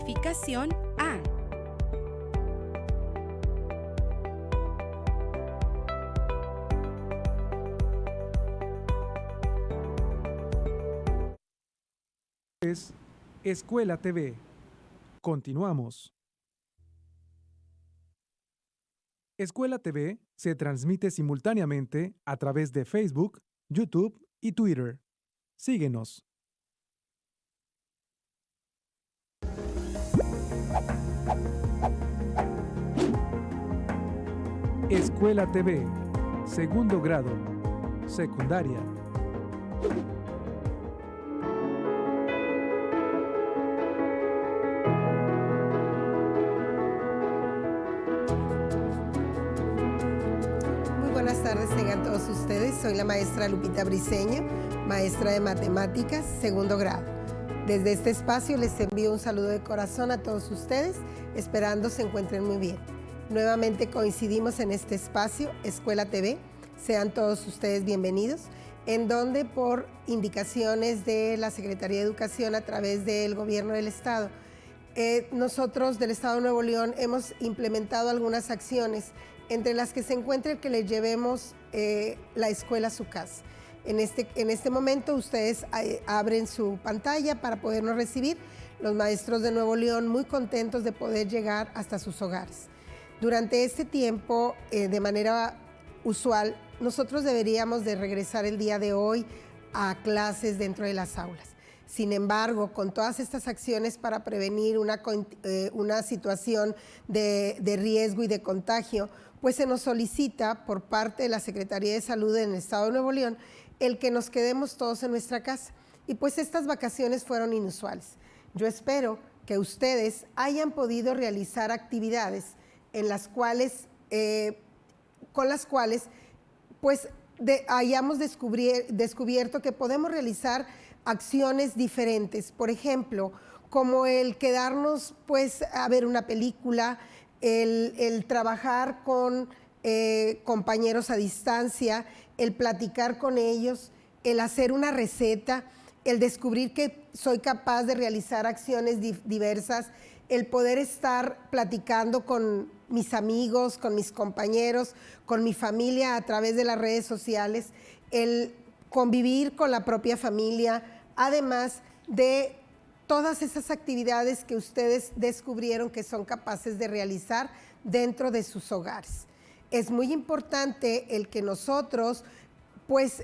Calificación A. Es Escuela TV. Continuamos. Escuela TV se transmite simultáneamente a través de Facebook, YouTube y Twitter. Síguenos. Escuela TV, segundo grado, secundaria. Buenas tardes tengan todos ustedes. Soy la maestra Lupita Briceño, maestra de matemáticas, segundo grado. Desde este espacio les envío un saludo de corazón a todos ustedes, esperando se encuentren muy bien. Nuevamente coincidimos en este espacio, Escuela TV. Sean todos ustedes bienvenidos, en donde por indicaciones de la Secretaría de Educación a través del Gobierno del Estado, nosotros del Estado de Nuevo León hemos implementado algunas acciones entre las que se encuentra el que les llevemos la escuela a su casa. En este momento ustedes abren su pantalla para podernos recibir, los maestros de Nuevo León muy contentos de poder llegar hasta sus hogares. Durante este tiempo, de manera usual, nosotros deberíamos de regresar el día de hoy a clases dentro de las aulas. Sin embargo, con todas estas acciones para prevenir una situación de riesgo y de contagio, pues se nos solicita por parte de la Secretaría de Salud en el Estado de Nuevo León el que nos quedemos todos en nuestra casa. Y pues estas vacaciones fueron inusuales. Yo espero que ustedes hayan podido realizar actividades en las cuales, con las cuales pues hayamos descubierto que podemos realizar acciones diferentes. Por ejemplo, como el quedarnos pues a ver una película, el trabajar con compañeros a distancia, el platicar con ellos, el hacer una receta, el descubrir que soy capaz de realizar acciones diversas, el poder estar platicando con mis amigos, con mis compañeros, con mi familia a través de las redes sociales, el convivir con la propia familia, además de todas esas actividades que ustedes descubrieron que son capaces de realizar dentro de sus hogares. Es muy importante el que nosotros pues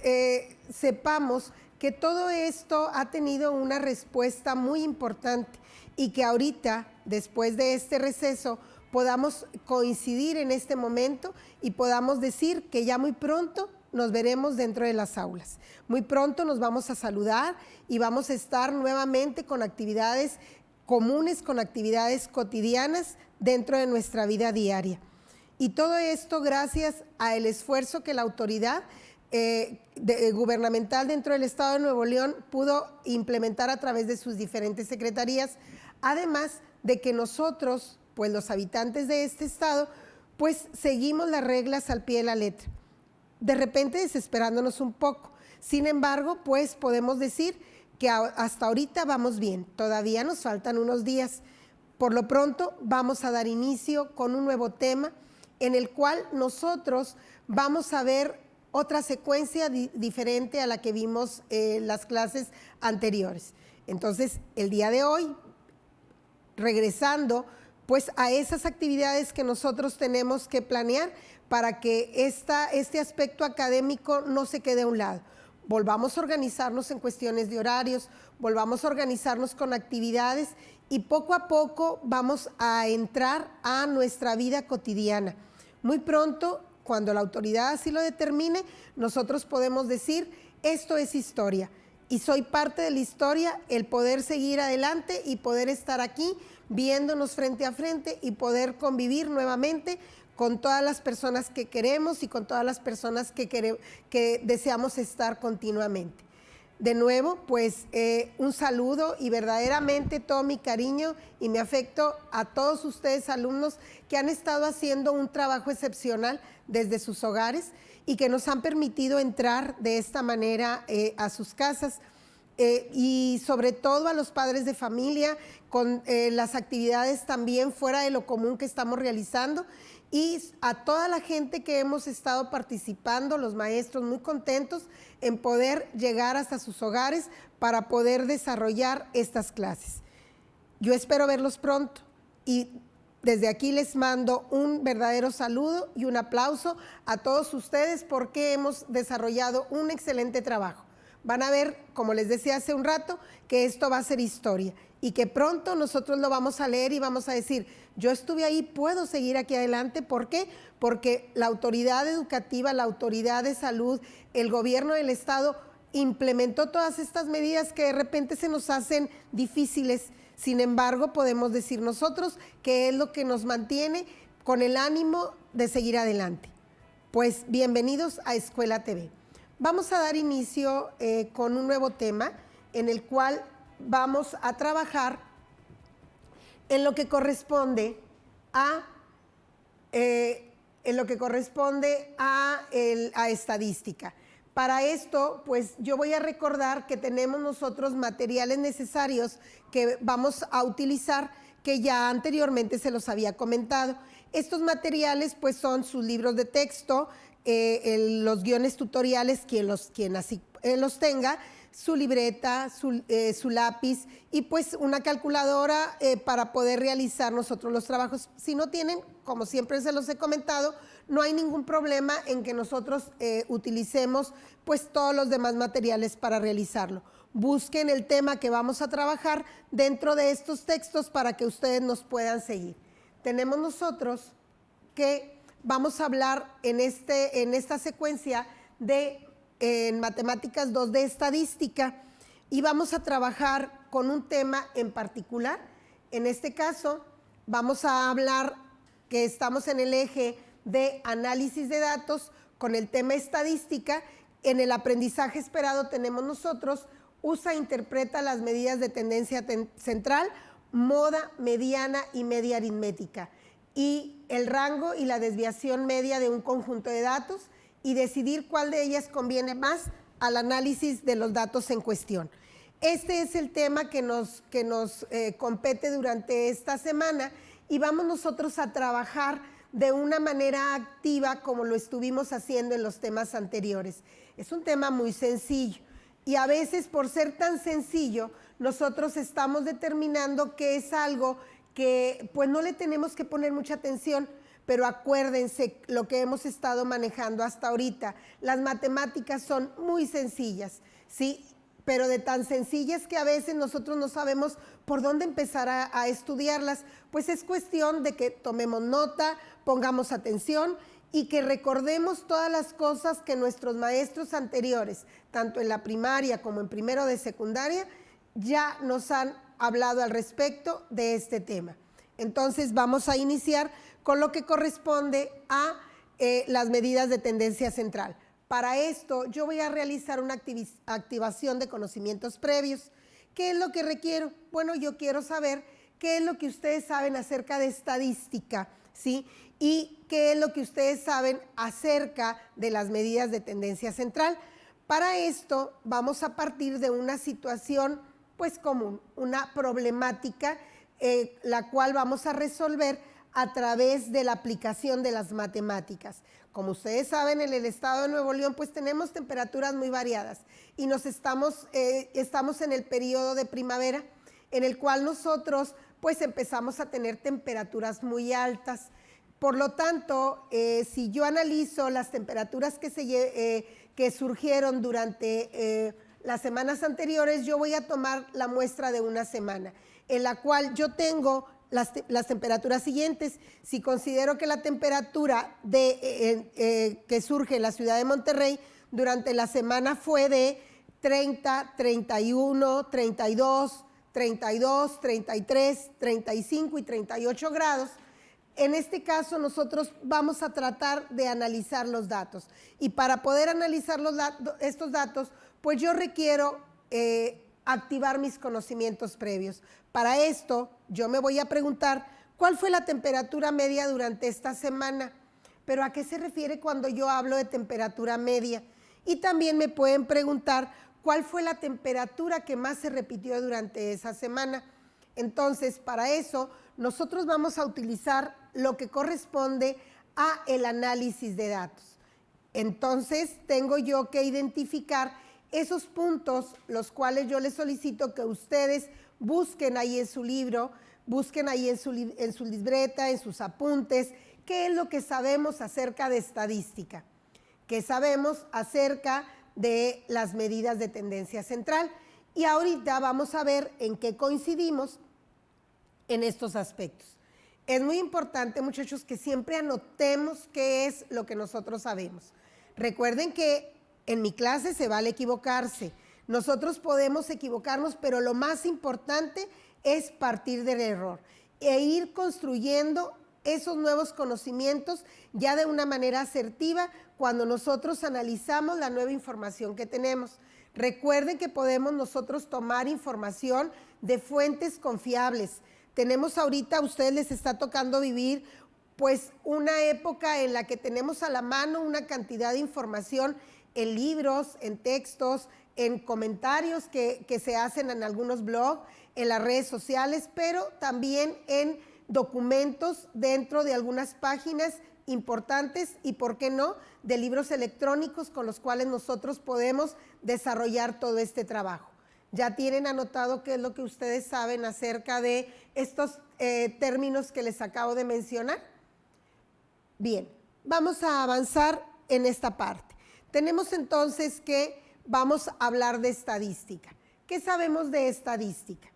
sepamos que todo esto ha tenido una respuesta muy importante y que ahorita, después de este receso, podamos coincidir en este momento y podamos decir que ya muy pronto nos veremos dentro de las aulas. Muy pronto nos vamos a saludar y vamos a estar nuevamente con actividades comunes, con actividades cotidianas dentro de nuestra vida diaria. Y todo esto gracias al esfuerzo que la autoridad gubernamental dentro del Estado de Nuevo León pudo implementar a través de sus diferentes secretarías, además de que nosotros, pues los habitantes de este estado, pues seguimos las reglas al pie de la letra. De repente desesperándonos un poco. Sin embargo, pues podemos decir que hasta ahorita vamos bien. Todavía nos faltan unos días. Por lo pronto vamos a dar inicio con un nuevo tema en el cual nosotros vamos a ver otra secuencia diferente a la que vimos en las clases anteriores. Entonces, el día de hoy, regresando pues a esas actividades que nosotros tenemos que planear para que este aspecto académico no se quede a un lado. Volvamos a organizarnos en cuestiones de horarios, volvamos a organizarnos con actividades y poco a poco vamos a entrar a nuestra vida cotidiana. Muy pronto, cuando la autoridad así lo determine, nosotros podemos decir, esto es historia y soy parte de la historia, el poder seguir adelante y poder estar aquí viéndonos frente a frente y poder convivir nuevamente con todas las personas que queremos y con todas las personas que deseamos estar continuamente. De nuevo, pues un saludo y verdaderamente todo mi cariño y mi afecto a todos ustedes alumnos que han estado haciendo un trabajo excepcional desde sus hogares y que nos han permitido entrar de esta manera a sus casas y sobre todo a los padres de familia con las actividades también fuera de lo común que estamos realizando, y a toda la gente que hemos estado participando, los maestros muy contentos en poder llegar hasta sus hogares para poder desarrollar estas clases. Yo espero verlos pronto y desde aquí les mando un verdadero saludo y un aplauso a todos ustedes porque hemos desarrollado un excelente trabajo. Van a ver, como les decía hace un rato, que esto va a ser historia y que pronto nosotros lo vamos a leer y vamos a decir, yo estuve ahí, puedo seguir aquí adelante. ¿Por qué? Porque la autoridad educativa, la autoridad de salud, el gobierno del estado implementó todas estas medidas que de repente se nos hacen difíciles. Sin embargo, podemos decir nosotros que es lo que nos mantiene con el ánimo de seguir adelante. Pues bienvenidos a Escuela TV. Vamos a dar inicio con un nuevo tema en el cual vamos a trabajar en lo que corresponde a estadística. Para esto, pues yo voy a recordar que tenemos nosotros materiales necesarios que vamos a utilizar, que ya anteriormente se los había comentado. Estos materiales pues son sus libros de texto, los guiones tutoriales, quien así los tenga, su libreta, su lápiz y pues una calculadora para poder realizar nosotros los trabajos. Si no tienen, como siempre se los he comentado, no hay ningún problema en que nosotros utilicemos pues todos los demás materiales para realizarlo. Busquen el tema que vamos a trabajar dentro de estos textos para que ustedes nos puedan seguir. Tenemos nosotros que vamos a hablar en esta secuencia en Matemáticas 2 de Estadística y vamos a trabajar con un tema en particular. En este caso vamos a hablar que estamos en el eje de análisis de datos con el tema estadística. En el aprendizaje esperado tenemos nosotros, usa, interpreta las medidas de tendencia central, moda, mediana y media aritmética, y el rango y la desviación media de un conjunto de datos y decidir cuál de ellas conviene más al análisis de los datos en cuestión. Este es el tema que nos compete durante esta semana y vamos nosotros a trabajar de una manera activa como lo estuvimos haciendo en los temas anteriores. Es un tema muy sencillo y a veces por ser tan sencillo nosotros estamos determinando que es algo que pues no le tenemos que poner mucha atención, pero acuérdense lo que hemos estado manejando hasta ahorita. Las matemáticas son muy sencillas, ¿sí? Pero de tan sencillas que a veces nosotros no sabemos por dónde empezar a estudiarlas, pues es cuestión de que tomemos nota, pongamos atención y que recordemos todas las cosas que nuestros maestros anteriores, tanto en la primaria como en primero de secundaria, ya nos han hablado al respecto de este tema. Entonces vamos a iniciar con lo que corresponde a las medidas de tendencia central. Para esto yo voy a realizar una activación de conocimientos previos. ¿Qué es lo que requiero? Bueno, yo quiero saber qué es lo que ustedes saben acerca de estadística, ¿sí? Y qué es lo que ustedes saben acerca de las medidas de tendencia central. Para esto vamos a partir de una situación pues común, una problemática la cual vamos a resolver a través de la aplicación de las matemáticas. Como ustedes saben, en el estado de Nuevo León pues tenemos temperaturas muy variadas y estamos en el periodo de primavera en el cual nosotros pues empezamos a tener temperaturas muy altas. Por lo tanto, si yo analizo las temperaturas que surgieron durante las semanas anteriores, yo voy a tomar la muestra de una semana, en la cual yo tengo las temperaturas siguientes. Si considero que la temperatura que surge en la ciudad de Monterrey durante la semana fue de 30, 31, 32, 32, 33, 35 y 38 grados, en este caso nosotros vamos a tratar de analizar los datos. Y para poder analizar estos datos, pues yo requiero activar mis conocimientos previos. Para esto, yo me voy a preguntar, ¿cuál fue la temperatura media durante esta semana? ¿Pero a qué se refiere cuando yo hablo de temperatura media? Y también me pueden preguntar, cuál fue la temperatura que más se repitió durante esa semana. Entonces, para eso, nosotros vamos a utilizar lo que corresponde a el análisis de datos. Entonces, tengo yo que identificar esos puntos, los cuales yo les solicito que ustedes busquen ahí en su libro, busquen ahí en su libreta, en sus apuntes, qué es lo que sabemos acerca de estadística, qué sabemos acerca de las medidas de tendencia central. Y ahorita vamos a ver en qué coincidimos en estos aspectos. Es muy importante, muchachos, que siempre anotemos qué es lo que nosotros sabemos. Recuerden que en mi clase se vale equivocarse. Nosotros podemos equivocarnos, pero lo más importante es partir del error e ir construyendo esos nuevos conocimientos ya de una manera asertiva cuando nosotros analizamos la nueva información que tenemos. Recuerden que podemos nosotros tomar información de fuentes confiables. Tenemos ahorita, a ustedes les está tocando vivir pues una época en la que tenemos a la mano una cantidad de información en libros, en textos, en comentarios que se hacen en algunos blogs, en las redes sociales, pero también en documentos dentro de algunas páginas importantes y, ¿por qué no?, de libros electrónicos con los cuales nosotros podemos desarrollar todo este trabajo. ¿Ya tienen anotado qué es lo que ustedes saben acerca de estos términos que les acabo de mencionar? Bien, vamos a avanzar en esta parte. Tenemos entonces que vamos a hablar de estadística. ¿Qué sabemos de estadística?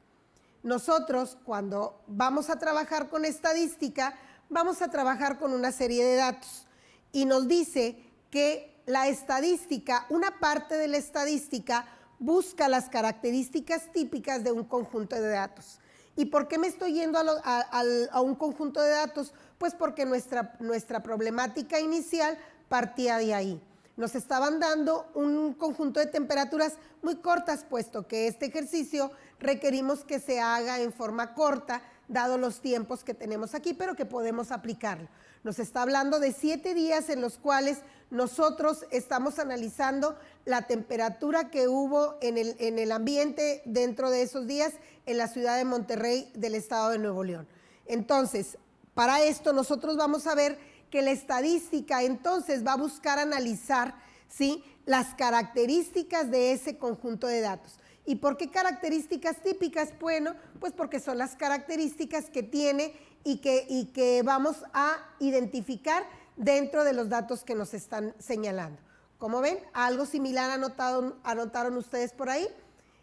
Nosotros, cuando vamos a trabajar con estadística, vamos a trabajar con una serie de datos y nos dice que la estadística, una parte de la estadística busca las características típicas de un conjunto de datos. ¿Y por qué me estoy yendo a un conjunto de datos? Pues porque nuestra problemática inicial partía de ahí. Nos estaban dando un conjunto de temperaturas muy cortas, puesto que este ejercicio requerimos que se haga en forma corta, dado los tiempos que tenemos aquí, pero que podemos aplicarlo. Nos está hablando de 7 días en los cuales nosotros estamos analizando la temperatura que hubo en el ambiente dentro de esos días en la ciudad de Monterrey del estado de Nuevo León. Entonces, para esto nosotros vamos a ver que la estadística entonces va a buscar analizar, ¿sí?, las características de ese conjunto de datos. ¿Y por qué características típicas? Bueno, pues porque son las características que tiene y que vamos a identificar dentro de los datos que nos están señalando. Como ven, algo similar anotaron ustedes por ahí.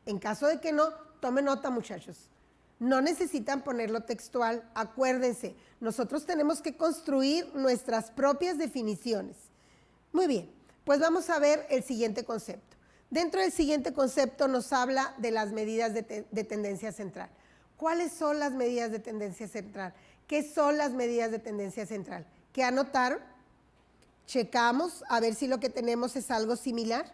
En caso de que no, tomen nota, muchachos. No necesitan ponerlo textual, acuérdense, nosotros tenemos que construir nuestras propias definiciones. Muy bien, pues vamos a ver el siguiente concepto. Dentro del siguiente concepto nos habla de las medidas de tendencia central. ¿Cuáles son las medidas de tendencia central? ¿Qué son las medidas de tendencia central? ¿Qué anotaron? Checamos a ver si lo que tenemos es algo similar.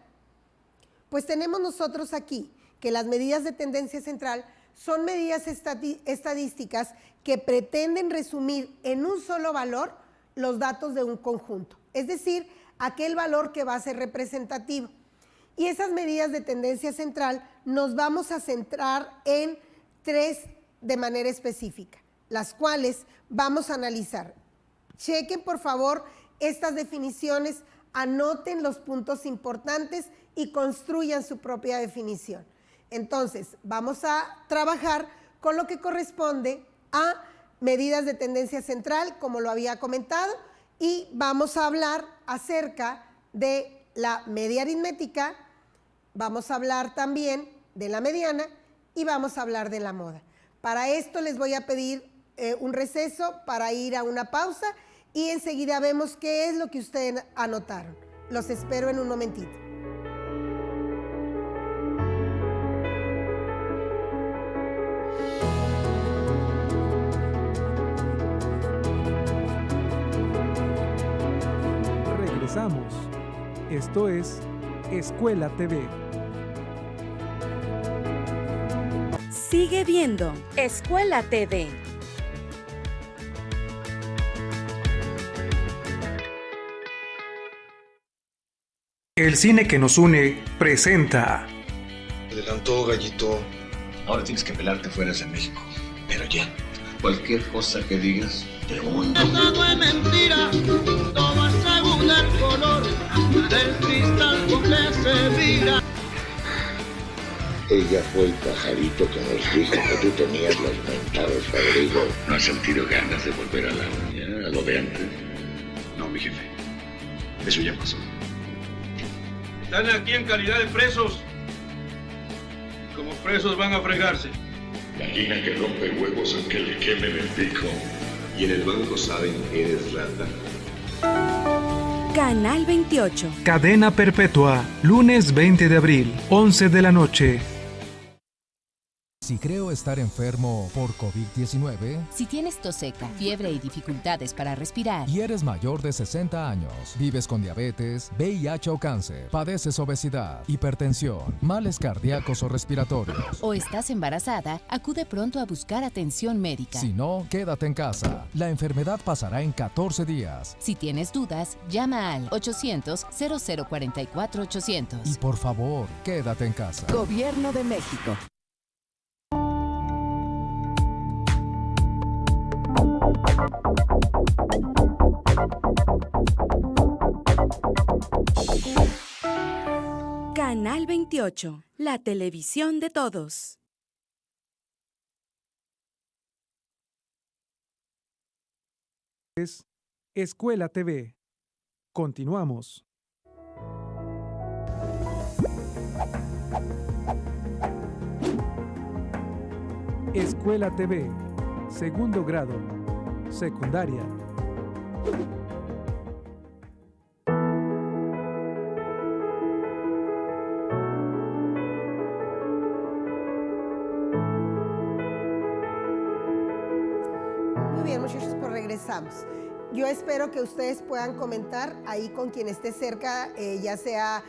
Pues tenemos nosotros aquí que las medidas de tendencia central son medidas estadísticas que pretenden resumir en un solo valor los datos de un conjunto, es decir, aquel valor que va a ser representativo. Y esas medidas de tendencia central nos vamos a centrar en 3 de manera específica, las cuales vamos a analizar. Chequen, por favor, estas definiciones, anoten los puntos importantes y construyan su propia definición. Entonces, vamos a trabajar con lo que corresponde a medidas de tendencia central, como lo había comentado, y vamos a hablar acerca de la media aritmética, vamos a hablar también de la mediana y vamos a hablar de la moda. Para esto les voy a pedir un receso para ir a una pausa y enseguida vemos qué es lo que ustedes anotaron. Los espero en un momentito. Regresamos. Esto es Escuela TV. Sigue viendo Escuela TV. El cine que nos une presenta adelantó, gallito. Ahora tienes que pelarte fuera de México. Pero ya, cualquier cosa que digas, pregunta. Todo es mentira, todo es según el color del cristal con que se mira. Ella fue el pajarito que nos dijo que tú tenías los mentados abrigos. ¿No has sentido ganas de volver a lo de antes? No, mi jefe. Eso ya pasó. Están aquí en calidad de presos. Como presos van a fregarse. Gallina que rompe huevos aunque le quemen el pico. Y en el banco saben que eres rata. Canal 28. Cadena Perpetua, lunes 20 de abril, 11 de la noche. Si creo estar enfermo por COVID-19, si tienes tos seca, fiebre y dificultades para respirar, y eres mayor de 60 años, vives con diabetes, VIH o cáncer, padeces obesidad, hipertensión, males cardíacos o respiratorios, o estás embarazada, acude pronto a buscar atención médica. Si no, quédate en casa. La enfermedad pasará en 14 días. Si tienes dudas, llama al 800-0044-800. Y por favor, quédate en casa. Gobierno de México. Canal 28, la televisión de todos. Es Escuela TV. Continuamos. Escuela TV, segundo grado, secundaria. Muy bien, muchachos, pues regresamos. Yo espero que ustedes puedan comentar ahí con quien esté cerca, ya sea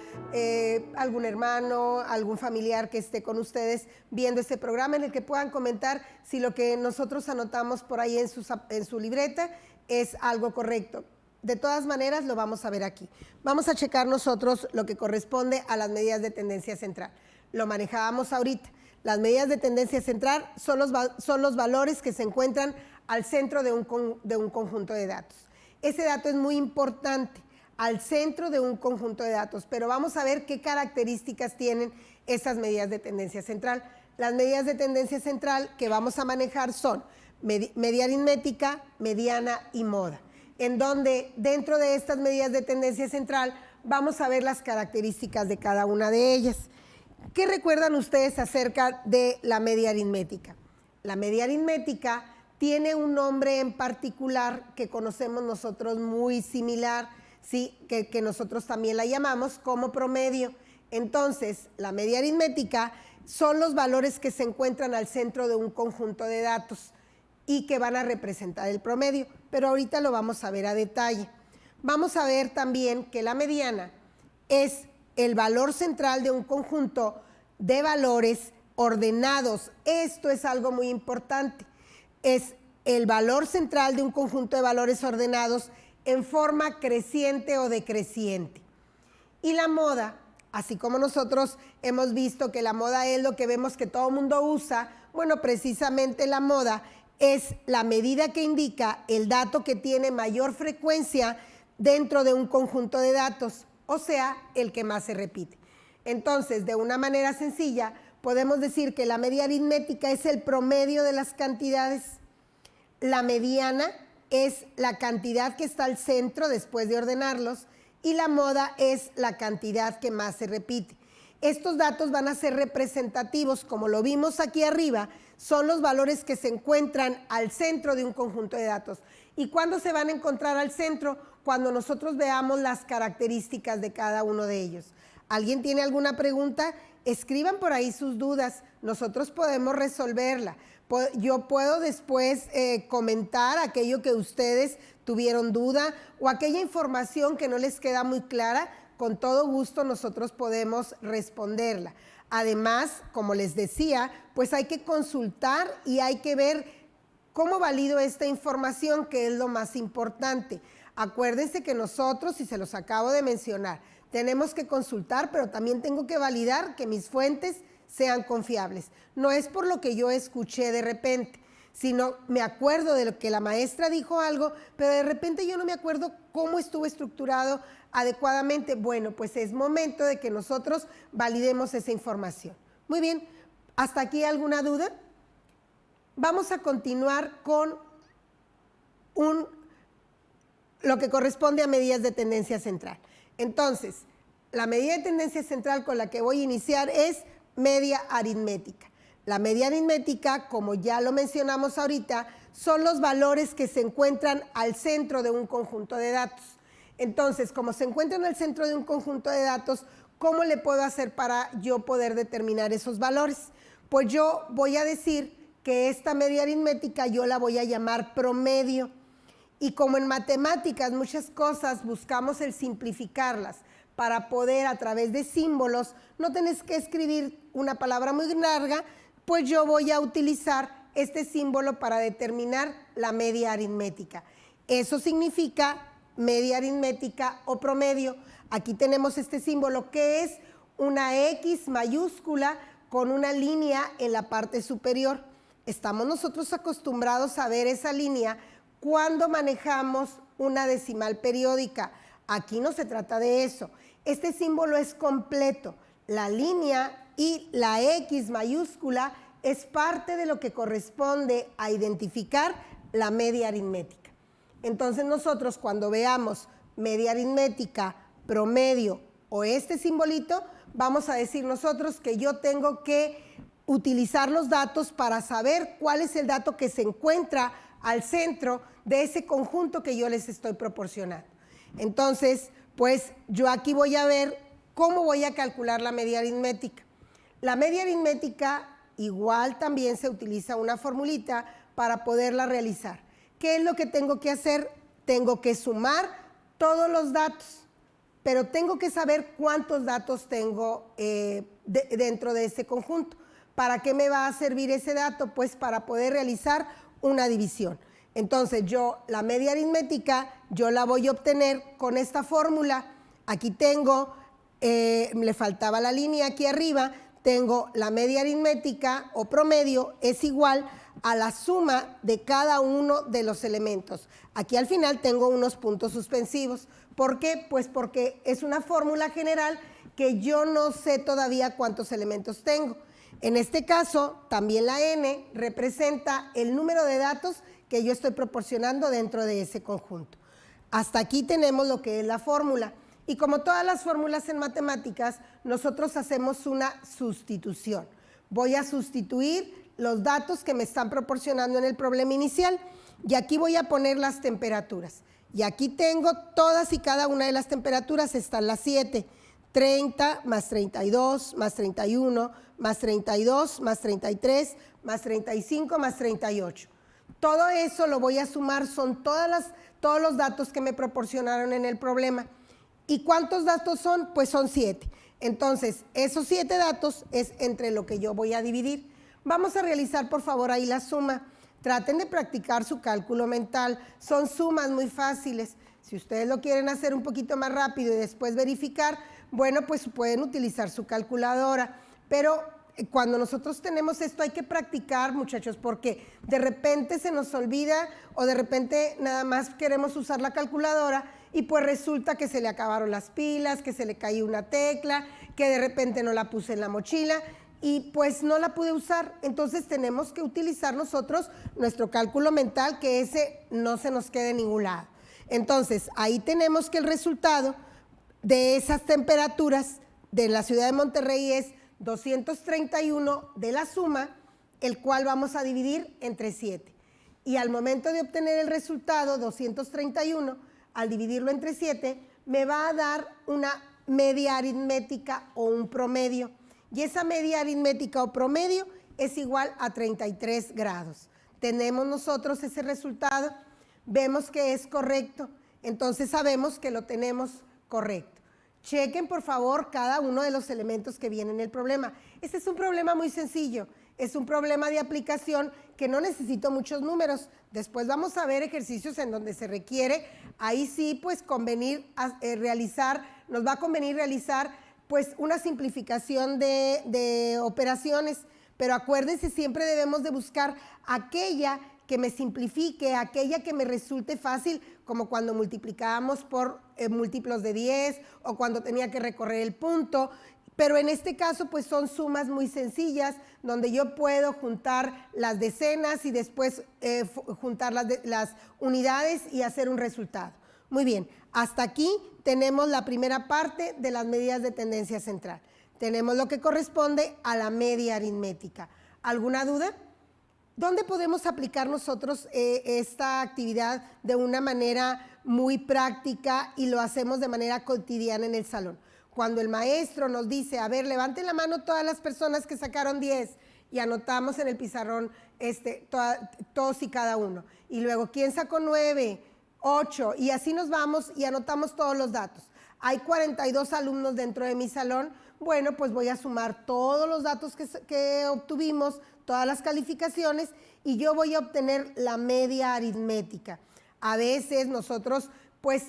algún hermano, algún familiar que esté con ustedes viendo este programa, en el que puedan comentar si lo que nosotros anotamos por ahí en su libreta es algo correcto. De todas maneras, lo vamos a ver aquí. Vamos a checar nosotros lo que corresponde a las medidas de tendencia central. Lo manejábamos ahorita. Las medidas de tendencia central son los valores que se encuentran al centro de un conjunto de datos. Ese dato es muy importante, al centro de un conjunto de datos, pero vamos a ver qué características tienen esas medidas de tendencia central. Las medidas de tendencia central que vamos a manejar son media aritmética, mediana y moda, en donde dentro de estas medidas de tendencia central vamos a ver las características de cada una de ellas. ¿Qué recuerdan ustedes acerca de la media aritmética? La media aritmética tiene un nombre en particular que conocemos nosotros muy similar, ¿sí? que nosotros también la llamamos como promedio. Entonces, la media aritmética son los valores que se encuentran al centro de un conjunto de datos y que van a representar el promedio, pero ahorita lo vamos a ver a detalle. Vamos a ver también que la mediana es el valor central de un conjunto de valores ordenados. Esto es algo muy importante. Es el valor central de un conjunto de valores ordenados en forma creciente o decreciente. Y la moda, así como nosotros hemos visto que la moda es lo que vemos que todo el mundo usa, bueno, precisamente la moda es la medida que indica el dato que tiene mayor frecuencia dentro de un conjunto de datos, o sea, el que más se repite. Entonces, de una manera sencilla, podemos decir que la media aritmética es el promedio de las cantidades. La mediana es la cantidad que está al centro después de ordenarlos y la moda es la cantidad que más se repite. Estos datos van a ser representativos, como lo vimos aquí arriba, son los valores que se encuentran al centro de un conjunto de datos. ¿Y cuándo se van a encontrar al centro? Cuando nosotros veamos las características de cada uno de ellos. ¿Alguien tiene alguna pregunta? Escriban por ahí sus dudas, nosotros podemos resolverla. Yo puedo después comentar aquello que ustedes tuvieron duda o aquella información que no les queda muy clara, con todo gusto nosotros podemos responderla. Además, como les decía, pues hay que consultar y hay que ver cómo valido esta información, que es lo más importante. Acuérdense que nosotros, y se los acabo de mencionar, tenemos que consultar, pero también tengo que validar que mis fuentes sean confiables. No es por lo que yo escuché de repente, sino me acuerdo de lo que la maestra dijo algo, pero de repente yo no me acuerdo cómo estuvo estructurado adecuadamente. Bueno, pues es momento de que nosotros validemos esa información. Muy bien, ¿hasta aquí alguna duda? Vamos a continuar con lo que corresponde a medidas de tendencia central. Entonces, la medida de tendencia central con la que voy a iniciar es media aritmética. La media aritmética, como ya lo mencionamos ahorita, son los valores que se encuentran al centro de un conjunto de datos. Entonces, como se encuentran al centro de un conjunto de datos, ¿cómo le puedo hacer para yo poder determinar esos valores? Pues yo voy a decir que esta media aritmética yo la voy a llamar promedio. Y como en matemáticas muchas cosas buscamos el simplificarlas para poder a través de símbolos, no tenés que escribir una palabra muy larga, pues yo voy a utilizar este símbolo para determinar la media aritmética. Eso significa media aritmética o promedio. Aquí tenemos este símbolo que es una X mayúscula con una línea en la parte superior. Estamos nosotros acostumbrados a ver esa línea cuando manejamos una decimal periódica. Aquí no se trata de eso. Este símbolo es completo. La línea y la X mayúscula es parte de lo que corresponde a identificar la media aritmética. Entonces nosotros cuando veamos media aritmética, promedio o este simbolito, vamos a decir nosotros que yo tengo que utilizar los datos para saber cuál es el dato que se encuentra al centro de ese conjunto que yo les estoy proporcionando. Entonces, pues yo aquí voy a ver cómo voy a calcular la media aritmética. La media aritmética igual también se utiliza una formulita para poderla realizar. ¿Qué es lo que tengo que hacer? Tengo que sumar todos los datos, pero tengo que saber cuántos datos tengo dentro de ese conjunto. ¿Para qué me va a servir ese dato? Pues para poder realizar una división. Entonces yo la media aritmética yo la voy a obtener con esta fórmula. Aquí tengo, le faltaba la línea aquí arriba, tengo la media aritmética o promedio es igual a la suma de cada uno de los elementos. Aquí al final tengo unos puntos suspensivos. ¿Por qué? Pues porque es una fórmula general que yo no sé todavía cuántos elementos tengo. En este caso, también la n representa el número de datos que yo estoy proporcionando dentro de ese conjunto. Hasta aquí tenemos lo que es la fórmula. Y como todas las fórmulas en matemáticas, nosotros hacemos una sustitución. Voy a sustituir los datos que me están proporcionando en el problema inicial y aquí voy a poner las temperaturas. Y aquí tengo todas y cada una de las temperaturas, están las 7. 30 más 32 más 31 más 32 más 33 más 35 más 38. Todo eso lo voy a sumar, son todos los datos que me proporcionaron en el problema. ¿Y cuántos datos son? Pues son 7. Entonces, esos 7 datos es entre lo que yo voy a dividir. Vamos a realizar, por favor, ahí la suma. Traten de practicar su cálculo mental. Son sumas muy fáciles. Si ustedes lo quieren hacer un poquito más rápido y después verificar, bueno, pues pueden utilizar su calculadora. Pero cuando nosotros tenemos esto hay que practicar, muchachos, porque de repente se nos olvida o de repente nada más queremos usar la calculadora y pues resulta que se le acabaron las pilas, que se le cayó una tecla, que de repente no la puse en la mochila y pues no la pude usar. Entonces tenemos que utilizar nosotros nuestro cálculo mental, que ese no se nos quede en ningún lado. Entonces ahí tenemos que el resultado de esas temperaturas de la ciudad de Monterrey es 231 de la suma, el cual vamos a dividir entre 7. Y al momento de obtener el resultado, 231, al dividirlo entre 7, me va a dar una media aritmética o un promedio. Y esa media aritmética o promedio es igual a 33 grados. Tenemos nosotros ese resultado, vemos que es correcto, entonces sabemos que lo tenemos correcto. Chequen, por favor, cada uno de los elementos que vienen en el problema. Este es un problema muy sencillo, es un problema de aplicación que no necesito muchos números. Después vamos a ver ejercicios en donde se requiere, ahí sí, pues nos va a convenir realizar pues una simplificación de operaciones, pero acuérdense, siempre debemos de buscar aquella que me simplifique, aquella que me resulte fácil, como cuando multiplicábamos por múltiplos de 10 o cuando tenía que recorrer el punto, pero en este caso pues son sumas muy sencillas donde yo puedo juntar las decenas y después juntar las unidades y hacer un resultado. Muy bien, hasta aquí tenemos la primera parte de las medidas de tendencia central. Tenemos lo que corresponde a la media aritmética. ¿Alguna duda? ¿Dónde podemos aplicar nosotros esta actividad de una manera muy práctica y lo hacemos de manera cotidiana en el salón? Cuando el maestro nos dice, a ver, levanten la mano todas las personas que sacaron 10 y anotamos en el pizarrón todos y cada uno. Y luego, ¿quién sacó 9? 8, y así nos vamos y anotamos todos los datos. Hay 42 alumnos dentro de mi salón, bueno, pues voy a sumar todos los datos que obtuvimos, todas las calificaciones, y yo voy a obtener la media aritmética. A veces nosotros, pues,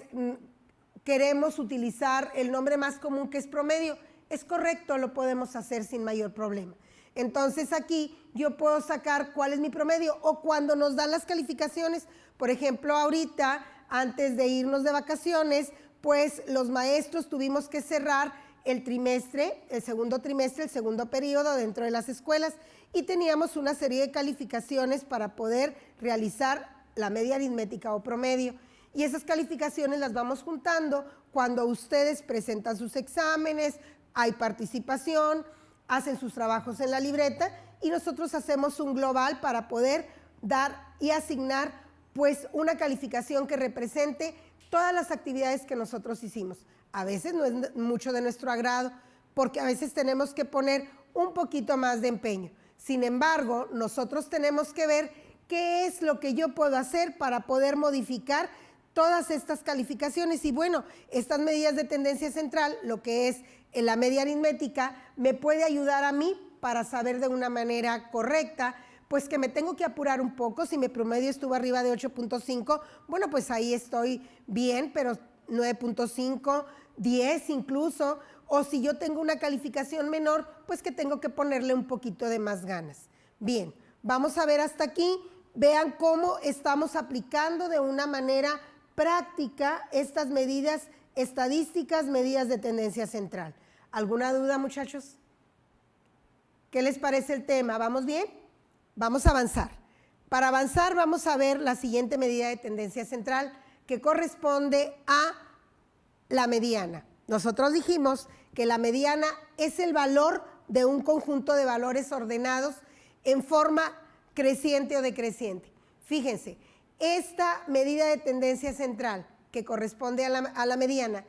queremos utilizar el nombre más común que es promedio. Es correcto, lo podemos hacer sin mayor problema. Entonces aquí yo puedo sacar cuál es mi promedio, o cuando nos dan las calificaciones, por ejemplo, ahorita, antes de irnos de vacaciones, pues los maestros tuvimos que cerrar el trimestre, el segundo trimestre, el segundo periodo dentro de las escuelas, y teníamos una serie de calificaciones para poder realizar la media aritmética o promedio. Y esas calificaciones las vamos juntando cuando ustedes presentan sus exámenes, hay participación, hacen sus trabajos en la libreta, y nosotros hacemos un global para poder dar y asignar pues una calificación que represente todas las actividades que nosotros hicimos. A veces no es mucho de nuestro agrado, porque a veces tenemos que poner un poquito más de empeño. Sin embargo, nosotros tenemos que ver qué es lo que yo puedo hacer para poder modificar todas estas calificaciones. Y bueno, estas medidas de tendencia central, lo que es la media aritmética, me puede ayudar a mí para saber de una manera correcta, pues que me tengo que apurar un poco. Si mi promedio estuvo arriba de 8.5, bueno, pues ahí estoy bien, pero 9.5, 10 incluso, o si yo tengo una calificación menor, pues que tengo que ponerle un poquito de más ganas. Bien, vamos a ver hasta aquí, vean cómo estamos aplicando de una manera práctica estas medidas estadísticas, medidas de tendencia central. ¿Alguna duda, muchachos? ¿Qué les parece el tema? ¿Vamos bien? Vamos a avanzar. Para avanzar vamos a ver la siguiente medida de tendencia central, que corresponde a la mediana. Nosotros dijimos que la mediana es el valor de un conjunto de valores ordenados en forma creciente o decreciente. Fíjense, esta medida de tendencia central, que corresponde a la mediana,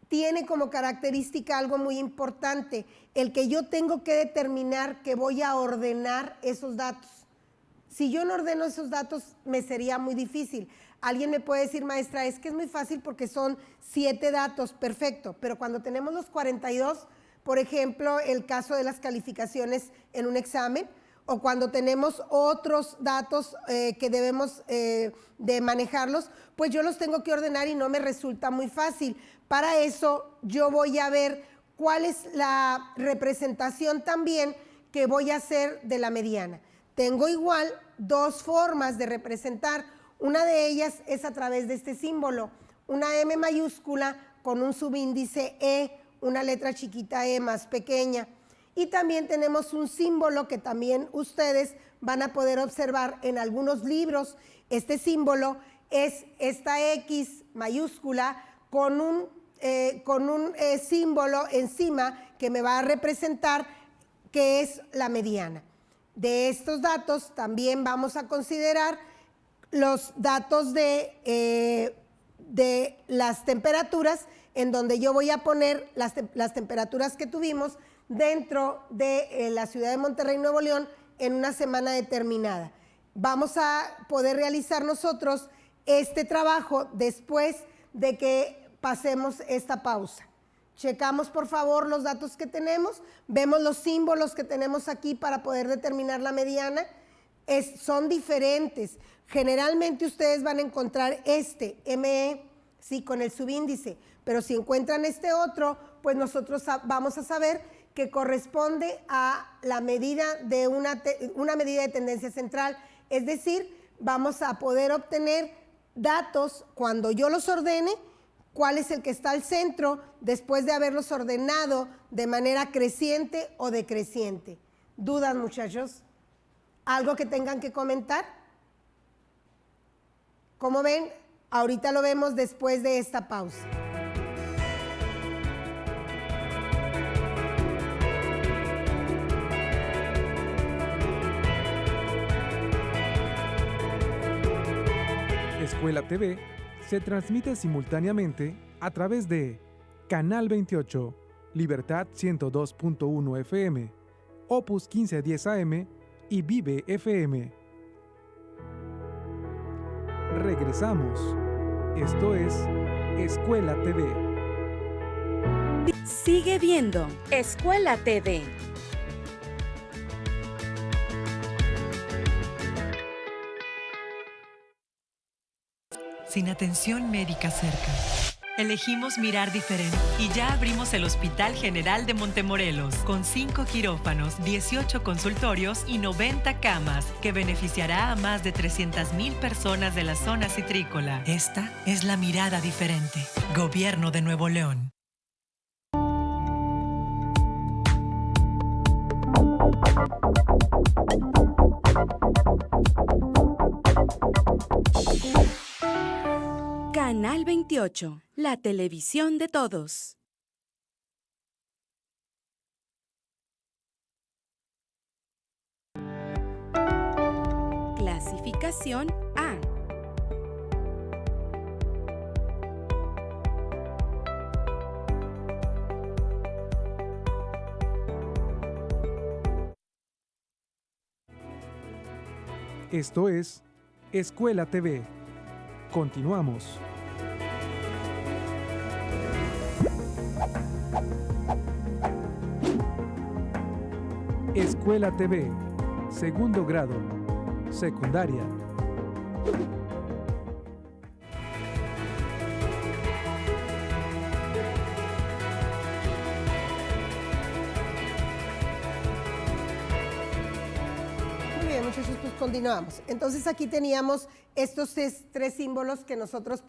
tiene como característica algo muy importante, el que yo tengo que determinar que voy a ordenar esos datos. Si yo no ordeno esos datos, me sería muy difícil. Alguien me puede decir, maestra, es que es muy fácil porque son 7 datos, perfecto, pero cuando tenemos los 42, por ejemplo, el caso de las calificaciones en un examen, o cuando tenemos otros datos que debemos de manejarlos, pues yo los tengo que ordenar y no me resulta muy fácil. Para eso yo voy a ver cuál es la representación también que voy a hacer de la mediana. Tengo igual 2 formas de representar. Una de ellas es a través de este símbolo, una M mayúscula con un subíndice E, una letra chiquita E más pequeña. Y también tenemos un símbolo que también ustedes van a poder observar en algunos libros. Este símbolo es esta X mayúscula con un símbolo encima que me va a representar que es la mediana. De estos datos también vamos a considerar los datos de las temperaturas, en donde yo voy a poner las temperaturas que tuvimos dentro de la ciudad de Monterrey, Nuevo León, en una semana determinada. Vamos a poder realizar nosotros este trabajo después de que pasemos esta pausa. Checamos, por favor, los datos que tenemos, vemos los símbolos que tenemos aquí para poder determinar la mediana. Son diferentes. Generalmente ustedes van a encontrar este, ME, sí, con el subíndice, pero si encuentran este otro, pues nosotros vamos a saber que corresponde a la medida de una medida de tendencia central, es decir, vamos a poder obtener datos cuando yo los ordene, cuál es el que está al centro después de haberlos ordenado de manera creciente o decreciente. ¿Dudas, muchachos? ¿Algo que tengan que comentar? Como ven, ahorita lo vemos después de esta pausa. Escuela TV se transmite simultáneamente a través de Canal 28, Libertad 102.1 FM, Opus 1510 AM y Vive FM. Regresamos. Esto es Escuela TV. Sigue viendo Escuela TV. Sin atención médica cerca. Elegimos mirar diferente y ya abrimos el Hospital General de Montemorelos con 5 quirófanos, 18 consultorios y 90 camas que beneficiará a más de 300,000 personas de la zona citrícola. Esta es la mirada diferente. Gobierno de Nuevo León. Canal 28, la televisión de todos. Clasificación A. Esto es Escuela TV. Continuamos. Escuela TV, segundo grado, secundaria. Muy bien, muchachos, pues continuamos. Entonces aquí teníamos estos tres símbolos que nosotros,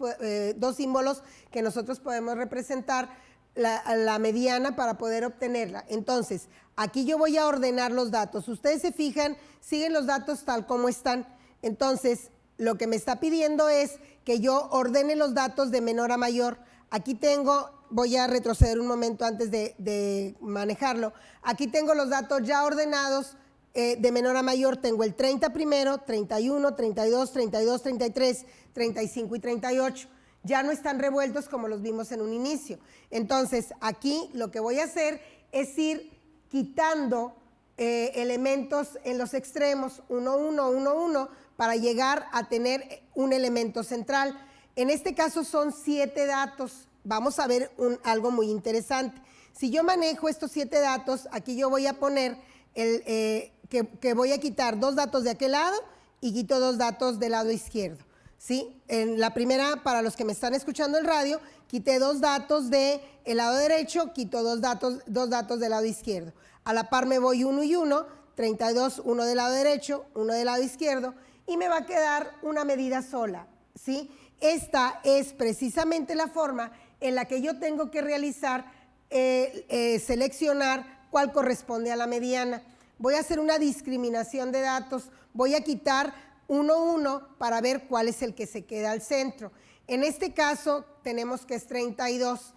dos símbolos que nosotros podemos representar la mediana para poder obtenerla. Entonces, aquí yo voy a ordenar los datos. Ustedes se fijan, siguen los datos tal como están. Entonces, lo que me está pidiendo es que yo ordene los datos de menor a mayor. Aquí tengo, voy a retroceder un momento antes de manejarlo. Aquí tengo los datos ya ordenados de menor a mayor. Tengo el 30 primero, 31, 32, 32, 33, 35 y 38. Ya no están revueltos como los vimos en un inicio. Entonces, aquí lo que voy a hacer es ir quitando elementos en los extremos, 1, 1, 1, 1, para llegar a tener un elemento central. En este caso son 7 datos. Vamos a ver algo muy interesante. Si yo manejo estos 7 datos, aquí yo voy a poner que voy a quitar 2 datos de aquel lado y quito 2 datos del lado izquierdo. ¿Sí? En la primera, para los que me están escuchando en radio, quité 2 datos del lado derecho, quito 2 datos del lado izquierdo. A la par me voy 1 y 1, 32, 1 del lado derecho, 1 del lado izquierdo, y me va a quedar una medida sola. ¿Sí? Esta es precisamente la forma en la que yo tengo que realizar, seleccionar cuál corresponde a la mediana. Voy a hacer una discriminación de datos, voy a quitar 1, 1 para ver cuál es el que se queda al centro. En este caso tenemos que es 32.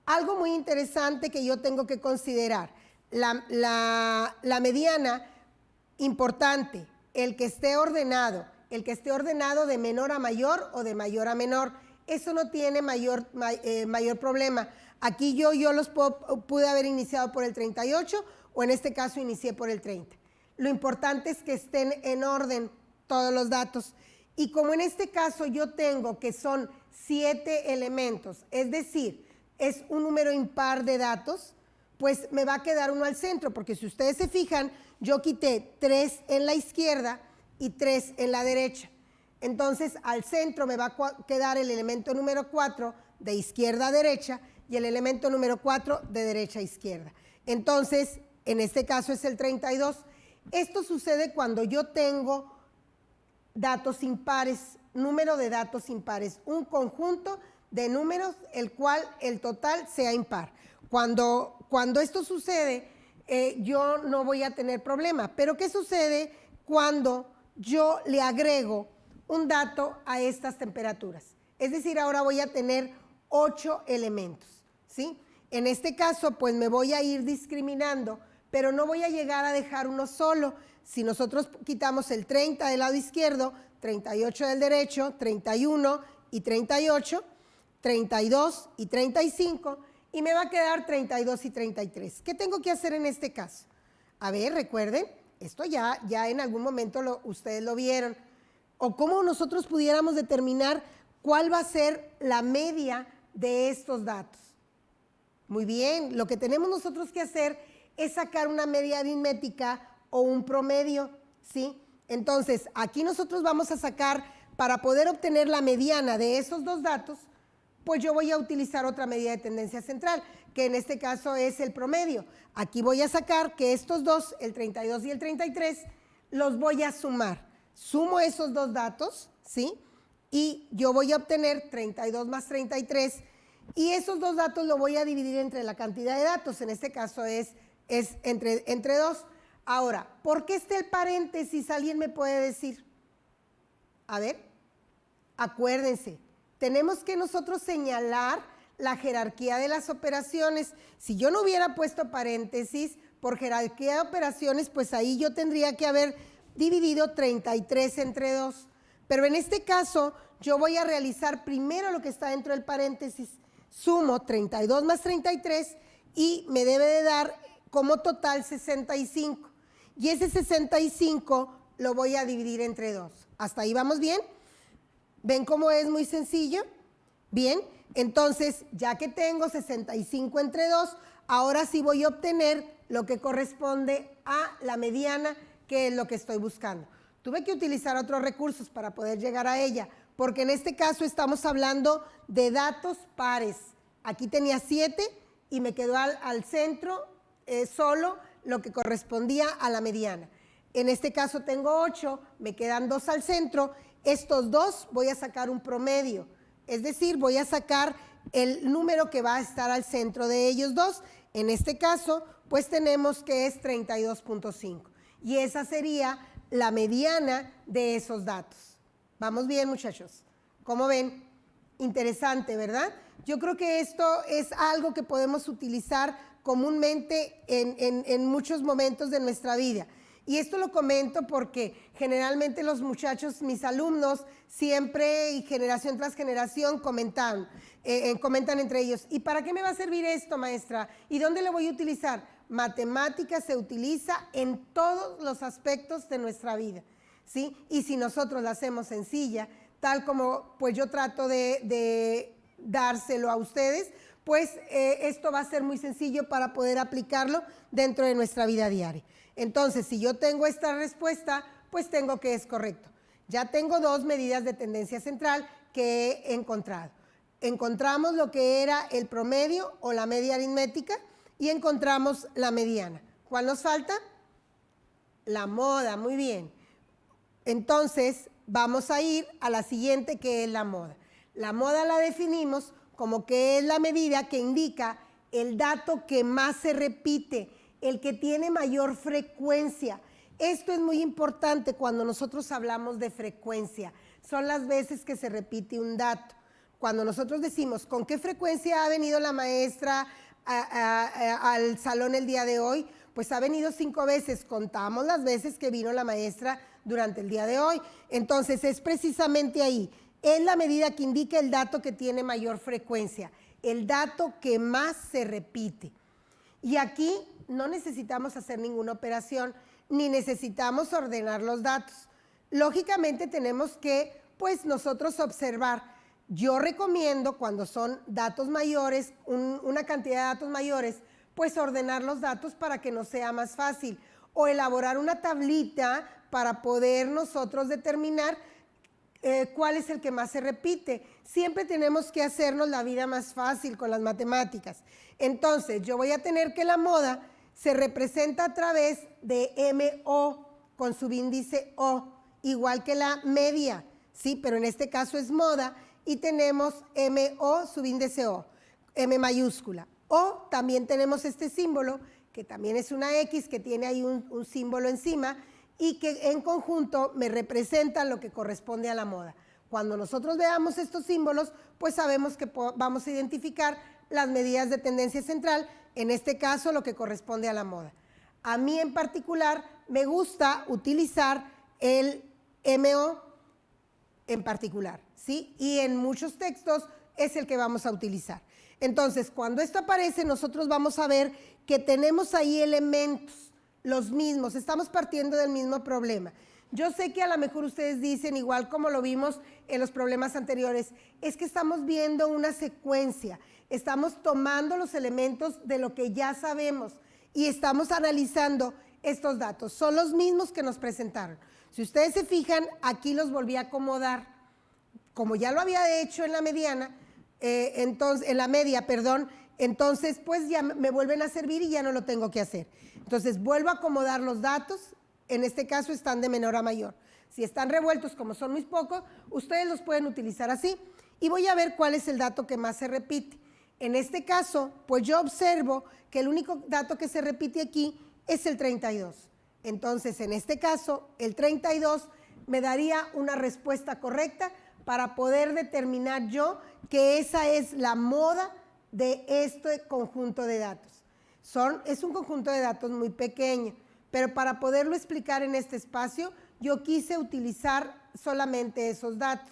Algo muy interesante que yo tengo que considerar, la mediana, importante, el que esté ordenado de menor a mayor o de mayor a menor, eso no tiene mayor problema. Aquí yo los pude haber iniciado por el 38 o en este caso inicié por el 30. Lo importante es que estén en orden todos los datos. Y como en este caso yo tengo que son 7 elementos, es decir, es un número impar de datos, pues me va a quedar uno al centro, porque si ustedes se fijan, yo quité 3 en la izquierda y 3 en la derecha. Entonces, al centro me va a quedar el elemento número 4 de izquierda a derecha y el elemento número 4 de derecha a izquierda. Entonces, en este caso es el 32. Esto sucede cuando yo tengo datos impares, número de datos impares, un conjunto de números el cual el total sea impar. Cuando esto sucede, yo no voy a tener problema. Pero ¿qué sucede cuando yo le agrego un dato a estas temperaturas? Es decir, ahora voy a tener 8 elementos, ¿sí? En este caso, pues me voy a ir discriminando, pero no voy a llegar a dejar uno solo. Si nosotros quitamos el 30 del lado izquierdo, 38 del derecho, 31 y 38, 32 y 35, y me va a quedar 32 y 33. ¿Qué tengo que hacer en este caso? A ver, recuerden, esto ya en algún momento ustedes lo vieron. O cómo nosotros pudiéramos determinar cuál va a ser la media de estos datos. Muy bien, lo que tenemos nosotros que hacer es sacar una media aritmética o un promedio, ¿sí? Entonces, aquí nosotros vamos a sacar, para poder obtener la mediana de esos dos datos, pues yo voy a utilizar otra medida de tendencia central, que en este caso es el promedio. Aquí voy a sacar que estos dos, el 32 y el 33, los voy a sumar. Sumo esos dos datos, ¿sí? Y yo voy a obtener 32 más 33, y esos dos datos lo voy a dividir entre la cantidad de datos, en este caso es entre 2. Ahora, ¿por qué está el paréntesis? ¿Alguien me puede decir? A ver, acuérdense, tenemos que nosotros señalar la jerarquía de las operaciones. Si yo no hubiera puesto paréntesis por jerarquía de operaciones, pues ahí yo tendría que haber dividido 33 entre 2. Pero en este caso, yo voy a realizar primero lo que está dentro del paréntesis. Sumo 32 más 33 y me debe de dar como total 65. Y ese 65 lo voy a dividir entre 2. ¿Hasta ahí vamos bien? ¿Ven cómo es muy sencillo? Bien, entonces ya que tengo 65 entre 2, ahora sí voy a obtener lo que corresponde a la mediana, que es lo que estoy buscando. Tuve que utilizar otros recursos para poder llegar a ella, porque en este caso estamos hablando de datos pares. Aquí tenía 7 y me quedó al centro solo lo que correspondía a la mediana. En este caso tengo 8, me quedan 2 al centro. Estos 2 voy a sacar un promedio, es decir, voy a sacar el número que va a estar al centro de ellos dos. En este caso, pues tenemos que es 32.5. Y esa sería la mediana de esos datos. ¿Vamos bien, muchachos? ¿Cómo ven? Interesante, ¿verdad? Yo creo que esto es algo que podemos utilizar comúnmente en muchos momentos de nuestra vida. Y esto lo comento porque generalmente los muchachos, mis alumnos, siempre y generación tras generación comentan entre ellos. ¿Y para qué me va a servir esto, maestra? ¿Y dónde lo voy a utilizar? Matemática se utiliza en todos los aspectos de nuestra vida, ¿sí? Y si nosotros la hacemos sencilla, tal como pues yo trato de dárselo a ustedes, pues esto va a ser muy sencillo para poder aplicarlo dentro de nuestra vida diaria. Entonces, si yo tengo esta respuesta, pues tengo que es correcto. Ya tengo 2 medidas de tendencia central que he encontrado. Encontramos lo que era el promedio o la media aritmética y encontramos la mediana. ¿Cuál nos falta? La moda, muy bien. Entonces, vamos a ir a la siguiente, que es la moda. La moda la definimos como que es la medida que indica el dato que más se repite, el que tiene mayor frecuencia. Esto es muy importante cuando nosotros hablamos de frecuencia. Son las veces que se repite un dato. Cuando nosotros decimos con qué frecuencia ha venido la maestra al salón el día de hoy, pues ha venido 5 veces. Contamos las veces que vino la maestra durante el día de hoy. Entonces es precisamente ahí. Es la medida que indica el dato que tiene mayor frecuencia, el dato que más se repite. Y aquí no necesitamos hacer ninguna operación, ni necesitamos ordenar los datos. Lógicamente tenemos que, pues, nosotros observar. Yo recomiendo cuando son datos mayores, una cantidad de datos mayores, pues ordenar los datos para que nos sea más fácil. O elaborar una tablita para poder nosotros determinar ¿Cuál es el que más se repite? Siempre tenemos que hacernos la vida más fácil con las matemáticas. Entonces, yo voy a tener que la moda se representa a través de MO con subíndice O, igual que la media, ¿sí? Pero en este caso es moda y tenemos MO subíndice O, M mayúscula. O también tenemos este símbolo, que también es una X, que tiene ahí un símbolo encima, y que en conjunto me representa lo que corresponde a la moda. Cuando nosotros veamos estos símbolos, pues sabemos que vamos a identificar las medidas de tendencia central, en este caso lo que corresponde a la moda. A mí en particular me gusta utilizar el MO en particular, ¿sí? Y en muchos textos es el que vamos a utilizar. Entonces, cuando esto aparece, nosotros vamos a ver que tenemos ahí elementos, los mismos, estamos partiendo del mismo problema. Yo sé que a lo mejor ustedes dicen, igual como lo vimos en los problemas anteriores, es que estamos viendo una secuencia, estamos tomando los elementos de lo que ya sabemos y estamos analizando estos datos. Son los mismos que nos presentaron. Si ustedes se fijan, aquí los volví a acomodar. Como ya lo había hecho en la mediana, en la media, entonces pues ya me vuelven a servir y ya no lo tengo que hacer. Entonces vuelvo a acomodar los datos, en este caso están de menor a mayor. Si están revueltos, como son muy pocos, ustedes los pueden utilizar así. Y voy a ver cuál es el dato que más se repite. En este caso, pues yo observo que el único dato que se repite aquí es el 32. Entonces, en este caso, el 32 me daría una respuesta correcta para poder determinar yo que esa es la moda de este conjunto de datos. Es un conjunto de datos muy pequeño, pero para poderlo explicar en este espacio, yo quise utilizar solamente esos datos.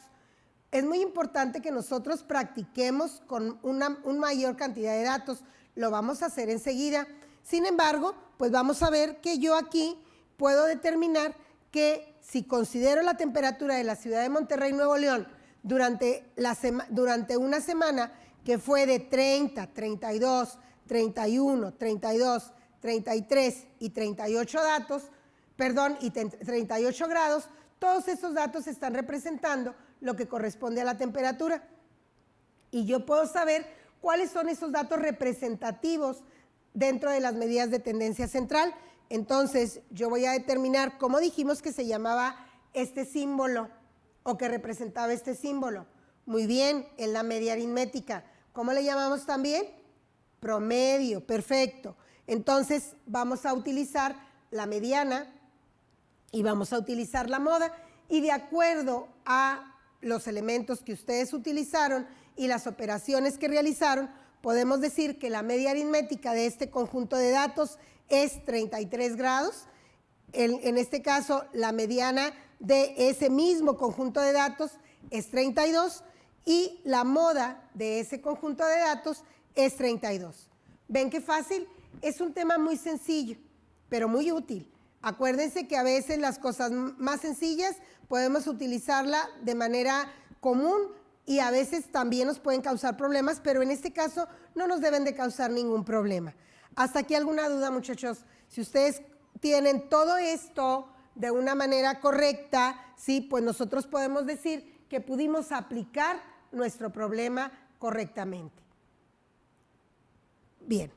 Es muy importante que nosotros practiquemos con una mayor cantidad de datos, lo vamos a hacer enseguida. Sin embargo, pues vamos a ver que yo aquí puedo determinar que si considero la temperatura de la ciudad de Monterrey, Nuevo León, durante una semana que fue de 30, 32, 31, 32, 33 y 38 y 38 grados, todos esos datos están representando lo que corresponde a la temperatura. Y yo puedo saber cuáles son esos datos representativos dentro de las medidas de tendencia central. Entonces, yo voy a determinar cómo dijimos que se llamaba este símbolo o que representaba este símbolo. Muy bien, en la media aritmética. ¿Cómo le llamamos también? Promedio, perfecto. Entonces, vamos a utilizar la mediana y vamos a utilizar la moda y de acuerdo a los elementos que ustedes utilizaron y las operaciones que realizaron, podemos decir que la media aritmética de este conjunto de datos es 33 grados. En este caso, la mediana de ese mismo conjunto de datos es 32 y la moda de ese conjunto de datos es 32. ¿Ven qué fácil? Es un tema muy sencillo, pero muy útil. Acuérdense que a veces las cosas más sencillas podemos utilizarla de manera común y a veces también nos pueden causar problemas, pero en este caso no nos deben de causar ningún problema. ¿Hasta aquí alguna duda, muchachos? Si ustedes tienen todo esto de una manera correcta, sí, pues nosotros podemos decir que pudimos aplicar nuestro problema correctamente. Bien,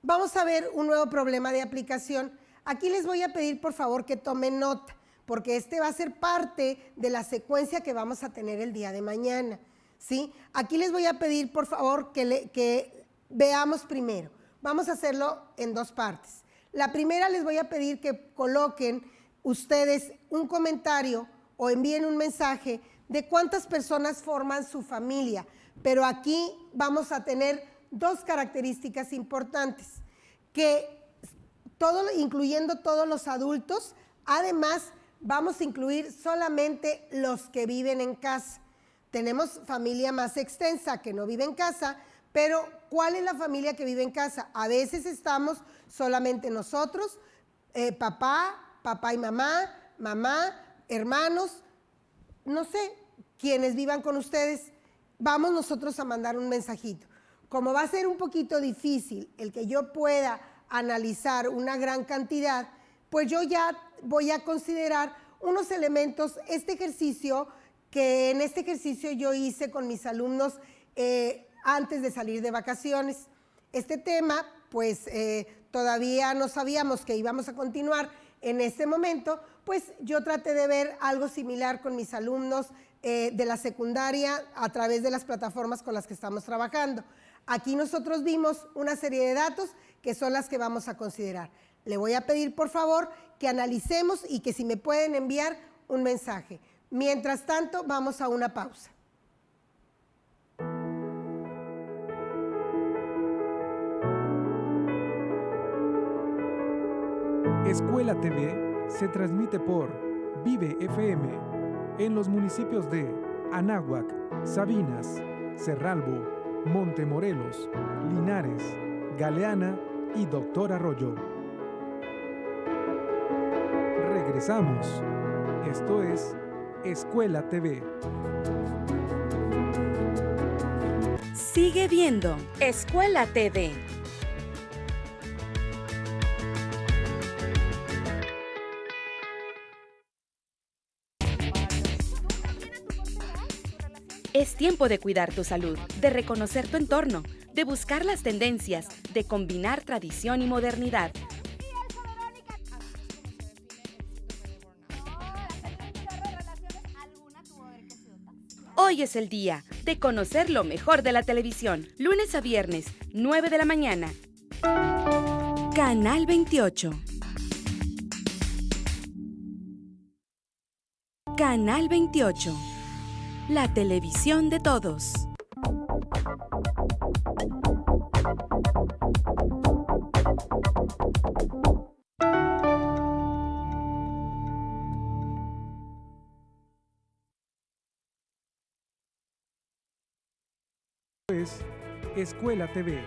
vamos a ver un nuevo problema de aplicación. Aquí les voy a pedir, por favor, que tomen nota, porque este va a ser parte de la secuencia que vamos a tener el día de mañana, ¿sí? Aquí les voy a pedir, por favor, que veamos primero. Vamos a hacerlo en dos partes. La primera les voy a pedir que coloquen ustedes un comentario o envíen un mensaje de cuántas personas forman su familia, pero aquí vamos a tener dos características importantes, que incluyendo todos los adultos, además vamos a incluir solamente los que viven en casa. Tenemos familia más extensa que no vive en casa, pero ¿cuál es la familia que vive en casa? A veces estamos solamente nosotros, papá y mamá, hermanos, no sé, quienes vivan con ustedes, vamos nosotros a mandar un mensajito. Como va a ser un poquito difícil el que yo pueda analizar una gran cantidad, pues yo ya voy a considerar unos elementos. Este ejercicio que en este ejercicio yo hice con mis alumnos antes de salir de vacaciones. Este tema, pues todavía no sabíamos que íbamos a continuar en este momento, pues yo traté de ver algo similar con mis alumnos de la secundaria a través de las plataformas con las que estamos trabajando. Aquí nosotros vimos una serie de datos que son las que vamos a considerar. Le voy a pedir, por favor, que analicemos y que si me pueden enviar un mensaje. Mientras tanto, vamos a una pausa. Escuela TV se transmite por Vive FM en los municipios de Anáhuac, Sabinas, Cerralbo, Montemorelos, Linares, Galeana y Doctor Arroyo. Regresamos. Esto es Escuela TV. Sigue viendo Escuela TV. Es tiempo de cuidar tu salud, de reconocer tu entorno, de buscar las tendencias, de combinar tradición y modernidad. Hoy es el día de conocer lo mejor de la televisión. Lunes a viernes, 9 de la mañana. Canal 28. Canal 28. La televisión de todos. Es Escuela TV.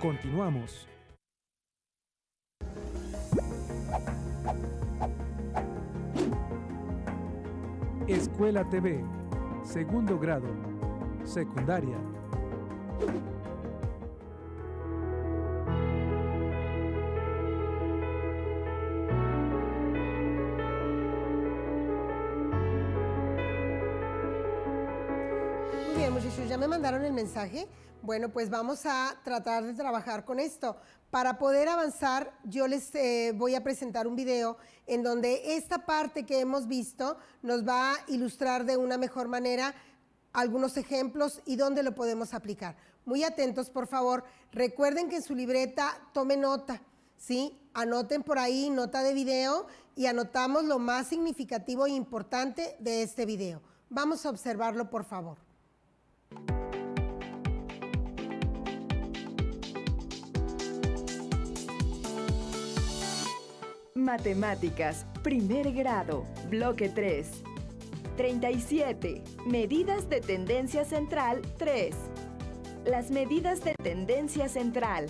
Continuamos. Escuela TV, segundo grado, secundaria. Muy bien, muchachos, ¿ya me mandaron el mensaje? Bueno, pues vamos a tratar de trabajar con esto. Para poder avanzar, yo les voy a presentar un video en donde esta parte que hemos visto nos va a ilustrar de una mejor manera algunos ejemplos y dónde lo podemos aplicar. Muy atentos, por favor. Recuerden que en su libreta tomen nota, ¿sí? Anoten por ahí nota de video y anotamos lo más significativo e importante de este video. Vamos a observarlo, por favor. Matemáticas, primer grado, bloque 3. 37. Medidas de tendencia central 3. Las medidas de tendencia central.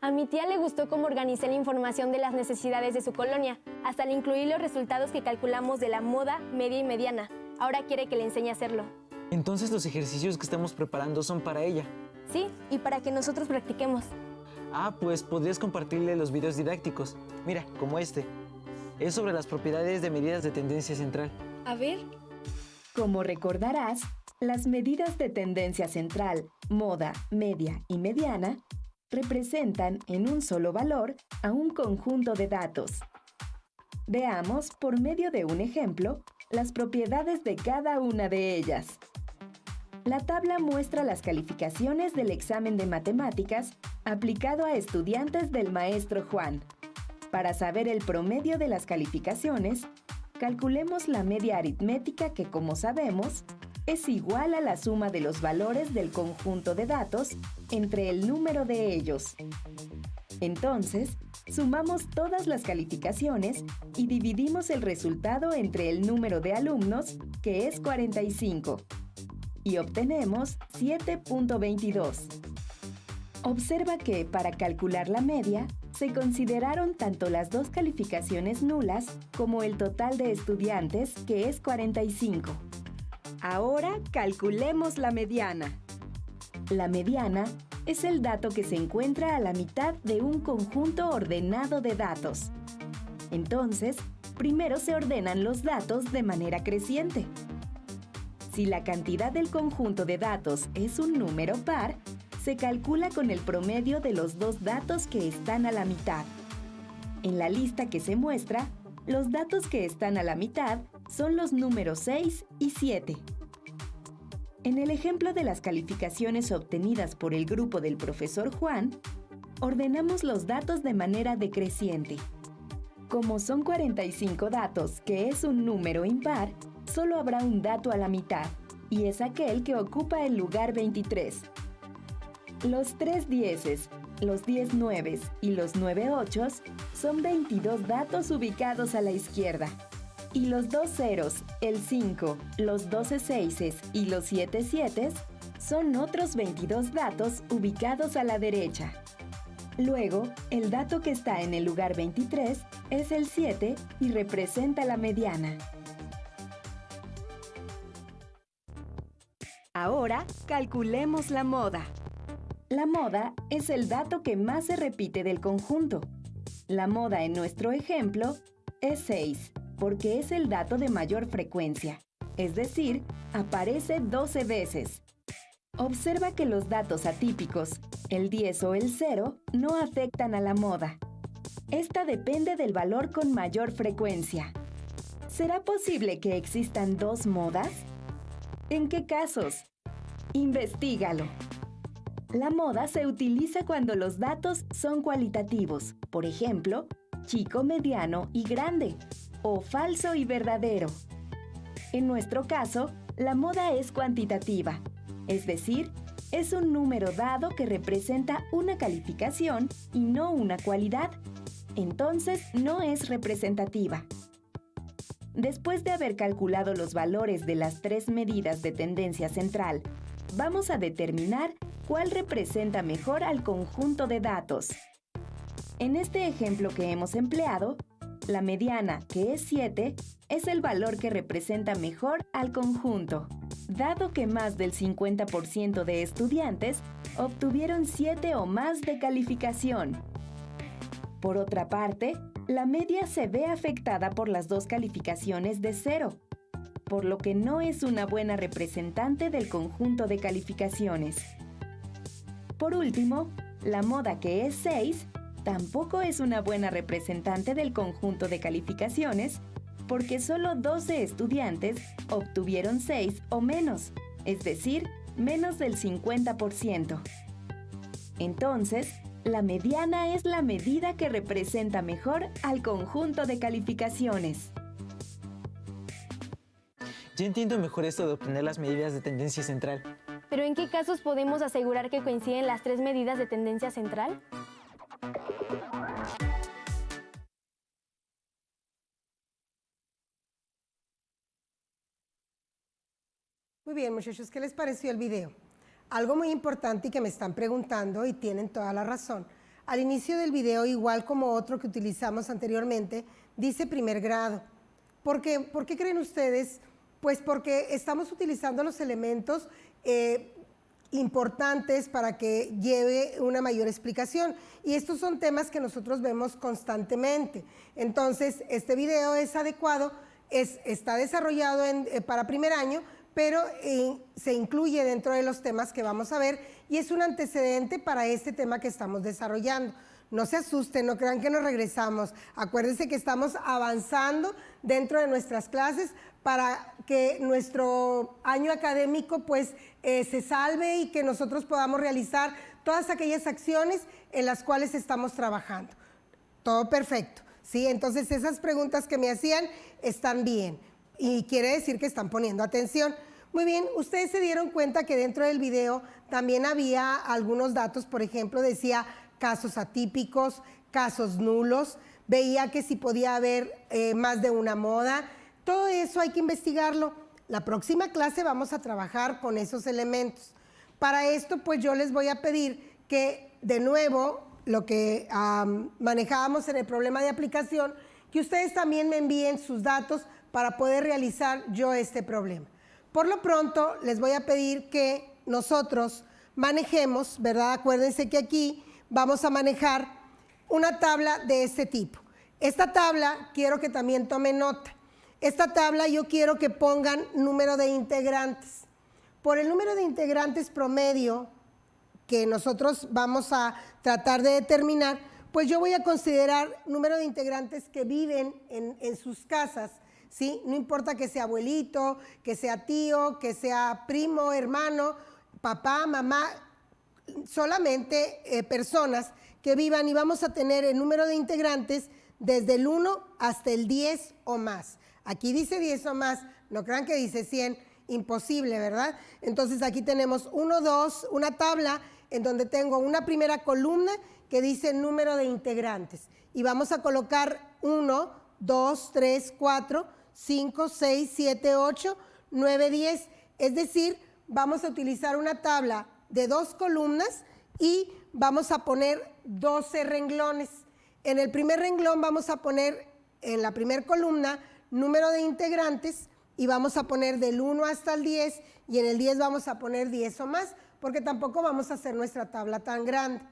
A mi tía le gustó cómo organicé la información de las necesidades de su colonia, hasta le incluí los resultados que calculamos de la moda, media y mediana. Ahora quiere que le enseñe a hacerlo. Entonces los ejercicios que estamos preparando son para ella. Sí, y para que nosotros practiquemos. Ah, pues podrías compartirle los videos didácticos. Mira, como este. Es sobre las propiedades de medidas de tendencia central. A ver. Como recordarás, las medidas de tendencia central, moda, media y mediana, representan en un solo valor a un conjunto de datos. Veamos, por medio de un ejemplo, las propiedades de cada una de ellas. La tabla muestra las calificaciones del examen de matemáticas aplicado a estudiantes del maestro Juan. Para saber el promedio de las calificaciones, calculemos la media aritmética que, como sabemos, es igual a la suma de los valores del conjunto de datos entre el número de ellos. Entonces, sumamos todas las calificaciones y dividimos el resultado entre el número de alumnos, que es 45, y obtenemos 7.22. Observa que, para calcular la media, se consideraron tanto las dos calificaciones nulas como el total de estudiantes, que es 45. Ahora calculemos la mediana. La mediana es el dato que se encuentra a la mitad de un conjunto ordenado de datos. Entonces, primero se ordenan los datos de manera creciente. Si la cantidad del conjunto de datos es un número par, se calcula con el promedio de los dos datos que están a la mitad. En la lista que se muestra, los datos que están a la mitad son los números 6 y 7. En el ejemplo de las calificaciones obtenidas por el grupo del profesor Juan, ordenamos los datos de manera decreciente. Como son 45 datos, que es un número impar, solo habrá un dato a la mitad, y es aquel que ocupa el lugar 23. Los 3 dieces, los 10 nueves y los 9 ochos son 22 datos ubicados a la izquierda. Y los 2 ceros, el 5, los 12 seises y los 7 sietes son otros 22 datos ubicados a la derecha. Luego, el dato que está en el lugar 23 es el 7 y representa la mediana. Ahora, calculemos la moda. La moda es el dato que más se repite del conjunto. La moda en nuestro ejemplo es 6, porque es el dato de mayor frecuencia, es decir, aparece 12 veces. Observa que los datos atípicos, el 10 o el 0, no afectan a la moda. Esta depende del valor con mayor frecuencia. ¿Será posible que existan dos modas? ¿En qué casos? Investígalo. La moda se utiliza cuando los datos son cualitativos, por ejemplo, chico, mediano y grande, o falso y verdadero. En nuestro caso, la moda es cuantitativa, es decir, es un número dado que representa una calificación y no una cualidad, entonces no es representativa. Después de haber calculado los valores de las 3 medidas de tendencia central, vamos a determinar cuál representa mejor al conjunto de datos. En este ejemplo que hemos empleado, la mediana, que es 7, es el valor que representa mejor al conjunto, dado que más del 50% de estudiantes obtuvieron 7 o más de calificación. Por otra parte, la media se ve afectada por las dos calificaciones de 0, por lo que no es una buena representante del conjunto de calificaciones. Por último, la moda, que es 6, tampoco es una buena representante del conjunto de calificaciones porque solo 12 estudiantes obtuvieron 6 o menos, es decir, menos del 50%. Entonces, la mediana es la medida que representa mejor al conjunto de calificaciones. Ya entiendo mejor esto de obtener las medidas de tendencia central. ¿Pero en qué casos podemos asegurar que coinciden las 3 medidas de tendencia central? Muy bien, muchachos, ¿qué les pareció el video? Algo muy importante y que me están preguntando, y tienen toda la razón. Al inicio del video, igual como otro que utilizamos anteriormente, dice primer grado. ¿Por qué? ¿Por qué creen ustedes? Pues porque estamos utilizando los elementos importantes para que lleve una mayor explicación. Y estos son temas que nosotros vemos constantemente. Entonces, este video es adecuado, está desarrollado para primer año, pero se incluye dentro de los temas que vamos a ver y es un antecedente para este tema que estamos desarrollando. No se asusten, no crean que nos regresamos. Acuérdense que estamos avanzando dentro de nuestras clases para que nuestro año académico pues se salve y que nosotros podamos realizar todas aquellas acciones en las cuales estamos trabajando. Todo perfecto, ¿sí? Entonces esas preguntas que me hacían están bien y quiere decir que están poniendo atención. Muy bien, ustedes se dieron cuenta que dentro del video también había algunos datos, por ejemplo, decía casos atípicos, casos nulos, veía que si podía haber más de una moda. Todo eso hay que investigarlo. La próxima clase vamos a trabajar con esos elementos. Para esto, pues yo les voy a pedir que, de nuevo, lo que manejábamos en el problema de aplicación, que ustedes también me envíen sus datos para poder realizar yo este problema. Por lo pronto, les voy a pedir que nosotros manejemos, ¿verdad? Acuérdense que aquí vamos a manejar una tabla de este tipo. Esta tabla quiero que también tomen nota. Esta tabla yo quiero que pongan número de integrantes. Por el número de integrantes promedio que nosotros vamos a tratar de determinar, pues yo voy a considerar número de integrantes que viven en sus casas, ¿sí? No importa que sea abuelito, que sea tío, que sea primo, hermano, papá, mamá, solamente personas que vivan, y vamos a tener el número de integrantes desde el 1 hasta el 10 o más. Aquí dice 10 o más, no crean que dice 100, imposible, ¿verdad? Entonces aquí tenemos 1, 2, una tabla en donde tengo una primera columna que dice número de integrantes. Y vamos a colocar 1, 2, 3, 4, 5, 6, 7, 8, 9, 10. Es decir, vamos a utilizar una tabla de 2 columnas y vamos a poner 12 renglones. En el primer renglón vamos a poner en la primera columna número de integrantes y vamos a poner del 1 hasta el 10 y en el 10 vamos a poner 10 o más, porque tampoco vamos a hacer nuestra tabla tan grande.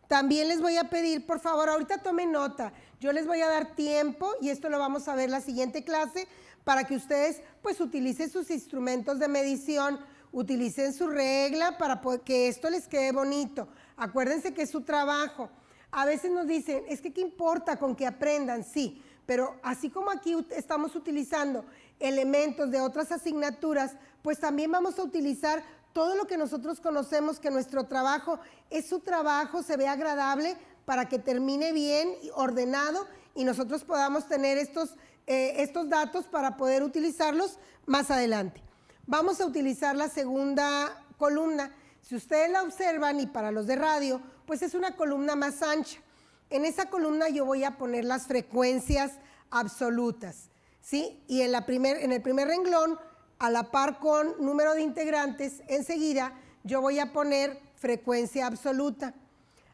También les voy a pedir, por favor, ahorita tomen nota, yo les voy a dar tiempo y esto lo vamos a ver la siguiente clase para que ustedes pues utilicen sus instrumentos de medición, utilicen su regla para que esto les quede bonito. Acuérdense que es su trabajo. A veces nos dicen, es que ¿qué importa con que aprendan? Sí, pero así como aquí estamos utilizando elementos de otras asignaturas, pues también vamos a utilizar todo lo que nosotros conocemos, que nuestro trabajo es su trabajo, se ve agradable para que termine bien, ordenado, y nosotros podamos tener estos datos para poder utilizarlos más adelante. Vamos a utilizar la segunda columna. Si ustedes la observan, y para los de radio, pues es una columna más ancha. En esa columna yo voy a poner las frecuencias absolutas, ¿sí? Y en el primer renglón, a la par con número de integrantes, enseguida yo voy a poner frecuencia absoluta.